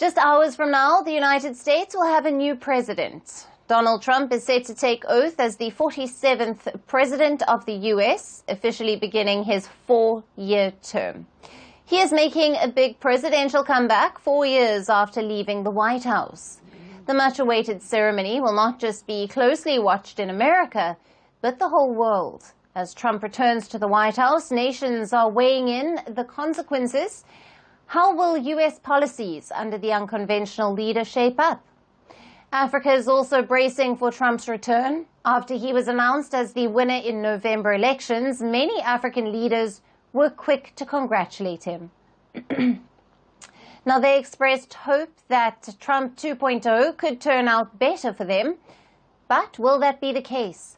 Just hours from now, the United States will have a new president. Donald Trump is set to take oath as the 47th president of the U.S., officially beginning his 4-year term. He is making a big presidential comeback 4 years after leaving the White House. The much-awaited ceremony will not just be closely watched in America, but the whole world. As Trump returns to the White House, nations are weighing in the consequences. How will U.S. policies under the unconventional leader shape up? Africa is also bracing for Trump's return. After he was announced as the winner in November elections, many African leaders were quick to congratulate him. Now, they expressed hope that Trump 2.0 could turn out better for them. But will that be the case?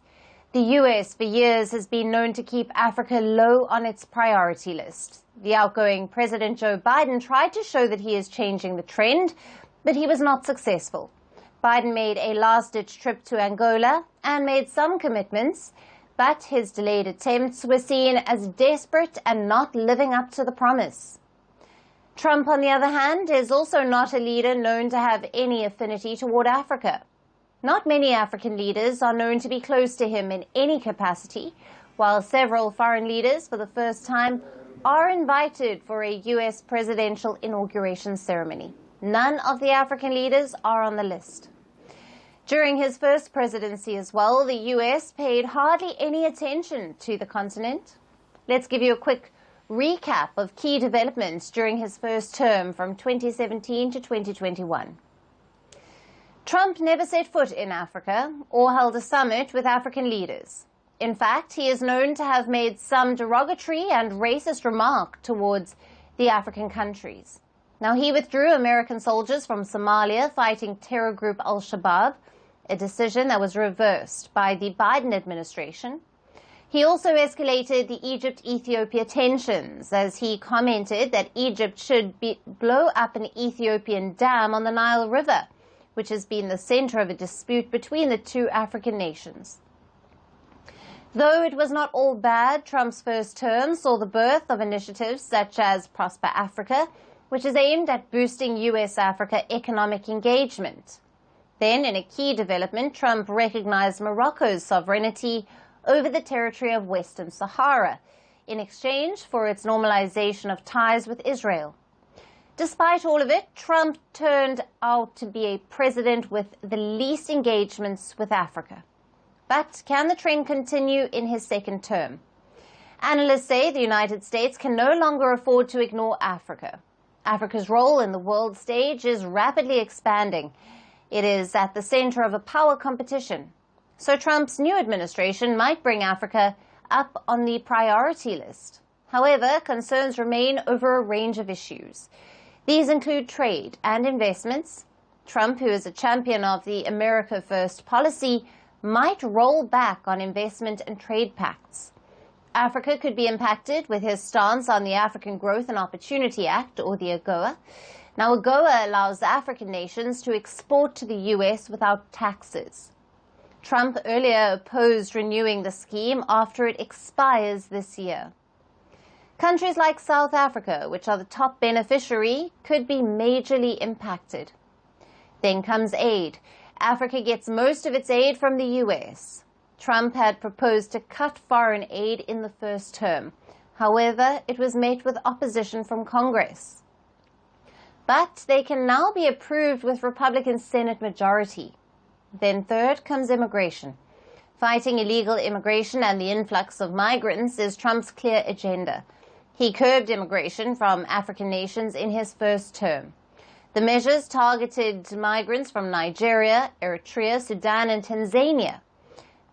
The U.S. for years has been known to keep Africa low on its priority list. The outgoing President Joe Biden tried to show that he is changing the trend, but he was not successful. Biden made a last-ditch trip to Angola and made some commitments, but his delayed attempts were seen as desperate and not living up to the promise. Trump, on the other hand, is also not a leader known to have any affinity toward Africa. Not many African leaders are known to be close to him in any capacity, while several foreign leaders, for the first time, are invited for a U.S. presidential inauguration ceremony. None of the African leaders are on the list. During his first presidency as well, the U.S. paid hardly any attention to the continent. Let's give you a quick recap of key developments during his first term from 2017 to 2021. Trump never set foot in Africa or held a summit with African leaders. In fact, he is known to have made some derogatory and racist remark towards the African countries. Now, he withdrew American soldiers from Somalia fighting terror group al-Shabaab, a decision that was reversed by the Biden administration. He also escalated the Egypt-Ethiopia tensions as he commented that Egypt should blow up an Ethiopian dam on the Nile River, which has been the center of a dispute between the two African nations. Though it was not all bad, Trump's first term saw the birth of initiatives such as Prosper Africa, which is aimed at boosting U.S.-Africa economic engagement. Then, in a key development, Trump recognized Morocco's sovereignty over the territory of Western Sahara in exchange for its normalization of ties with Israel. Despite all of it, Trump turned out to be a president with the least engagements with Africa. But can the trend continue in his second term? Analysts say the United States can no longer afford to ignore Africa. Africa's role in the world stage is rapidly expanding. It is at the center of a power competition. So Trump's new administration might bring Africa up on the priority list. However, concerns remain over a range of issues. These include trade and investments. Trump, who is a champion of the America First policy, might roll back on investment and trade pacts. Africa could be impacted with his stance on the African Growth and Opportunity Act, or the AGOA. Now, AGOA allows African nations to export to the U.S. without taxes. Trump earlier opposed renewing the scheme after it expires this year. Countries like South Africa, which are the top beneficiary, could be majorly impacted. Then comes aid. Africa gets most of its aid from the U.S. Trump had proposed to cut foreign aid in the first term. However, it was met with opposition from Congress. But they can now be approved with Republican Senate majority. Then third comes immigration. Fighting illegal immigration and the influx of migrants is Trump's clear agenda. He curbed immigration from African nations in his first term. The measures targeted migrants from Nigeria, Eritrea, Sudan, and Tanzania.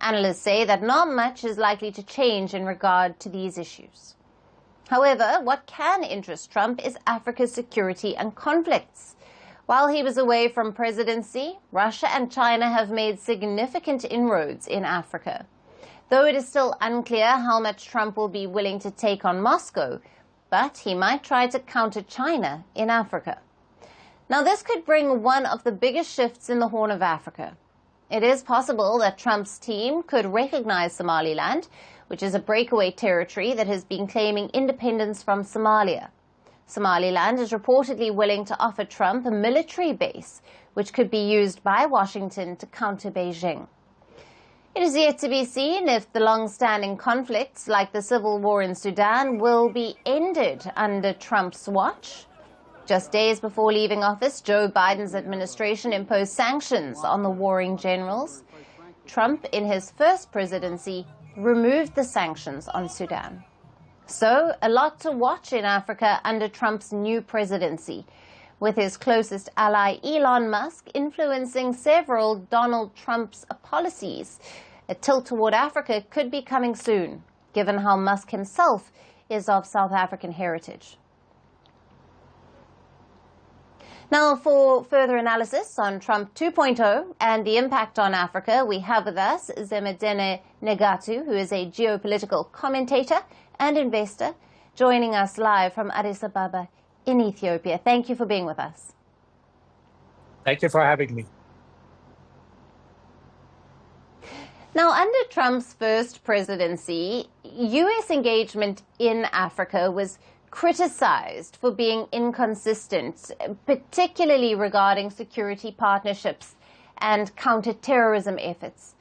Analysts say that not much is likely to change in regard to these issues. However, what can interest Trump is Africa's security and conflicts. While he was away from presidency, Russia and China have made significant inroads in Africa. Though it is still unclear how much Trump will be willing to take on Moscow, but he might try to counter China in Africa. Now, this could bring one of the biggest shifts in the Horn of Africa. It is possible that Trump's team could recognize Somaliland, which is a breakaway territory that has been claiming independence from Somalia. Somaliland is reportedly willing to offer Trump a military base, which could be used by Washington to counter Beijing. It is yet to be seen if the long-standing conflicts, like the civil war in Sudan, will be ended under Trump's watch. Just days before leaving office, Joe Biden's administration imposed sanctions on the warring generals. Trump, in his first presidency, removed the sanctions on Sudan. So, a lot to watch in Africa under Trump's new presidency, with his closest ally Elon Musk influencing several Donald Trump's policies. A tilt toward Africa could be coming soon, given how Musk himself is of South African heritage. Now, for further analysis on Trump 2.0 and the impact on Africa, we have with us Zemedene Negatu, who is a geopolitical commentator and investor, joining us live from Addis Ababa in Ethiopia. Thank you for being with us. Thank you for having me. Now, under Trump's first presidency, U.S. engagement in Africa was criticized for being inconsistent, particularly regarding security partnerships and counterterrorism efforts.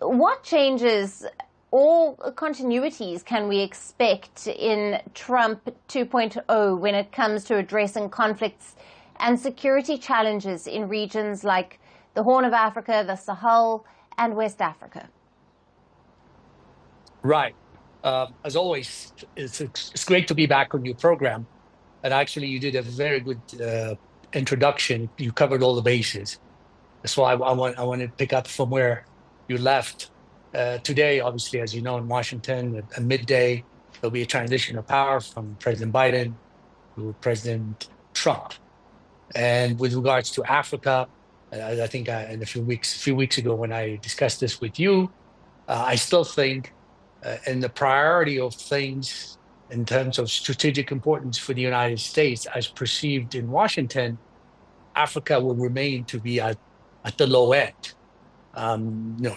What changes or continuities can we expect in Trump 2.0 when it comes to addressing conflicts and security challenges in regions like the Horn of Africa, the Sahel, and West Africa? Right. As always, it's great to be back on your program. And actually, you did a very good introduction. You covered all the bases. That's why I want to pick up from where you left. Today, obviously, as you know, in Washington, at midday, there'll be a transition of power from President Biden to President Trump. And with regards to Africa, I think in a few weeks ago when I discussed this with you, I still think in the priority of things in terms of strategic importance for the United States as perceived in Washington, Africa will remain to be at the low end.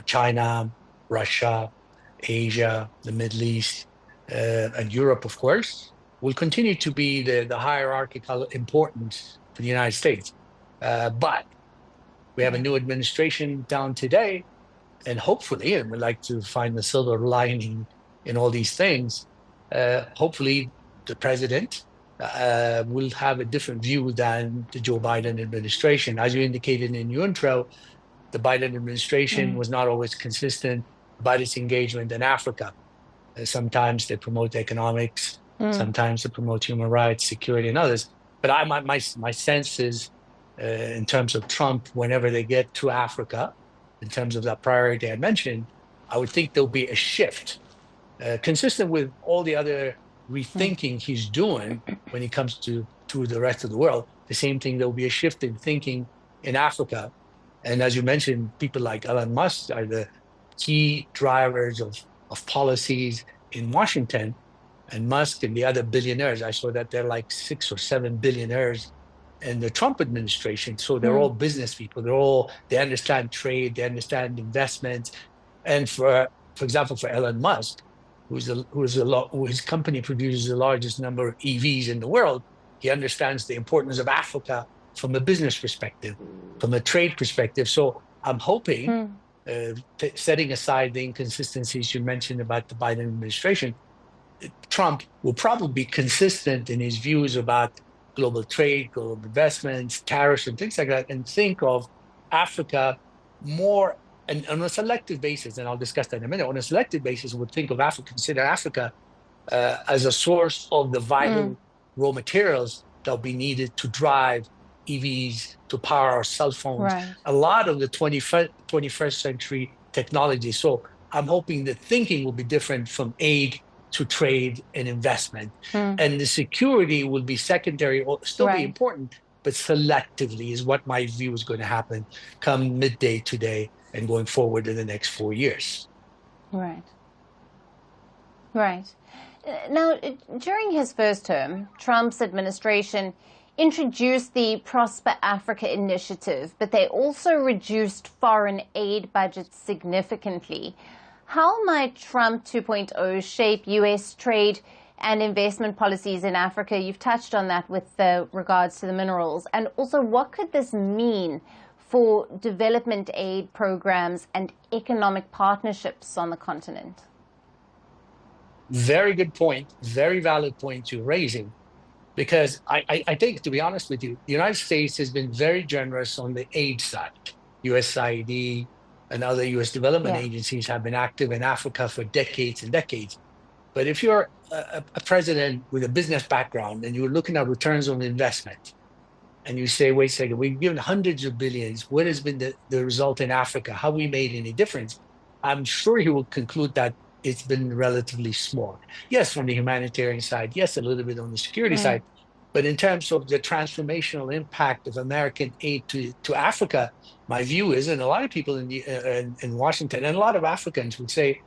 China, Russia, Asia, the Middle East, and Europe, of course, will continue to be the hierarchical importance for the United States. But we have a new administration down today, and hopefully, and we'd like to find the silver lining in all these things, hopefully the president will have a different view than the Joe Biden administration. As you indicated in your intro, the Biden administration was not always consistent about its engagement in Africa. Sometimes they promote economics, sometimes they promote human rights, security, and others. But my sense is, in terms of Trump, whenever they get to Africa, in terms of that priority I mentioned, I would think there'll be a shift, consistent with all the other rethinking he's doing when it comes to the rest of the world. The same thing, there'll be a shift in thinking in Africa. And as you mentioned, people like Elon Musk are the key drivers of policies in Washington. And Musk and the other billionaires, I saw that they're like 6 or 7 billionaires in the Trump administration. So they're all business people. They understand trade, they understand investments. And for example, for Elon Musk, whose company produces the largest number of EVs in the world, he understands the importance of Africa from a business perspective, from a trade perspective. So I'm hoping, setting aside the inconsistencies you mentioned about the Biden administration, Trump will probably be consistent in his views about global trade, global investments, tariffs, and things like that, and think of Africa more and on a selective basis, and I'll discuss that in a minute, on a selective basis, would think of Africa, consider Africa as a source of the vital raw materials that'll be needed to drive EVs, to power our cell phones, a lot of the 21st century technology. So I'm hoping the thinking will be different from aid to trade and investment. And the security will be secondary, or still be important, but selectively is what my view is going to happen come midday today and going forward in the next 4 years. Right. Now, during his first term, Trump's administration introduced the Prosper Africa initiative, but they also reduced foreign aid budgets significantly. How might Trump 2.0 shape U.S. trade and investment policies in Africa. You've touched on that with regards to the minerals. And also, what could this mean for development aid programs and economic partnerships on the continent? Very good point, very valid point you're raising, because I think, to be honest with you, the United States has been very generous on the aid side. USAID and other US development agencies have been active in Africa for decades and decades. But if you're a president with a business background and you're looking at returns on investment, and you say, wait a second, we've given hundreds of billions, what has been the result in Africa? Have we made any difference? I'm sure he will conclude that it's been relatively small. Yes, from the humanitarian side, yes, a little bit on the security side, but in terms of the transformational impact of American aid to Africa, my view is, and a lot of people in Washington and a lot of Africans would say,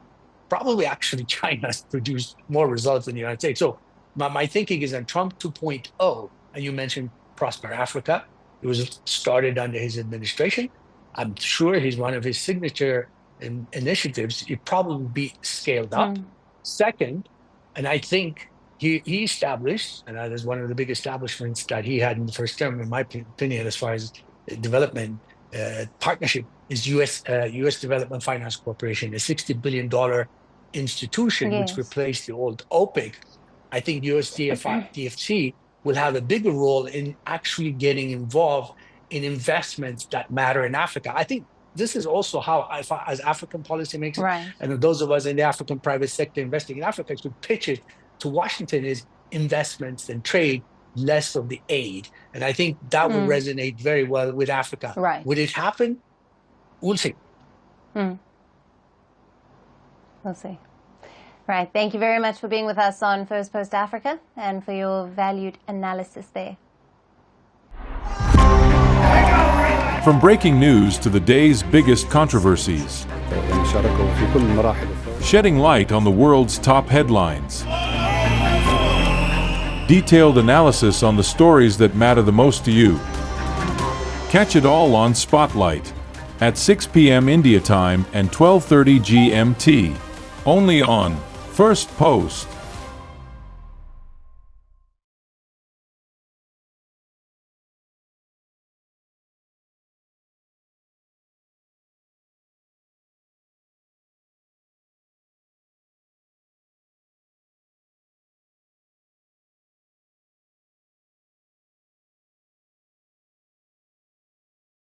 probably actually China has produced more results than the United States. So my thinking is on Trump 2.0, and you mentioned Prosper Africa. It was started under his administration. I'm sure he's one of his signature initiatives. It probably be scaled up. Second, and I think he established, and that is one of the big establishments that he had in the first term, in my opinion, as far as development partnership, is U.S. Development Finance Corporation, a $60 billion institution which replaced the old OPIC. I think USDFC will have a bigger role in actually getting involved in investments that matter in Africa. I think this is also how, as African policymakers, and those of us in the African private sector investing in Africa, should pitch it to Washington is investments and trade, less of the aid. And I think that will resonate very well with Africa. Would it happen? We'll see. We'll see. Right. Thank you very much for being with us on Firstpost Africa and for your valued analysis there. From breaking news to the day's biggest controversies, shedding light on the world's top headlines, detailed analysis on the stories that matter the most to you. Catch it all on Spotlight at 6 p.m. India time and 12:30 GMT, only on Firstpost.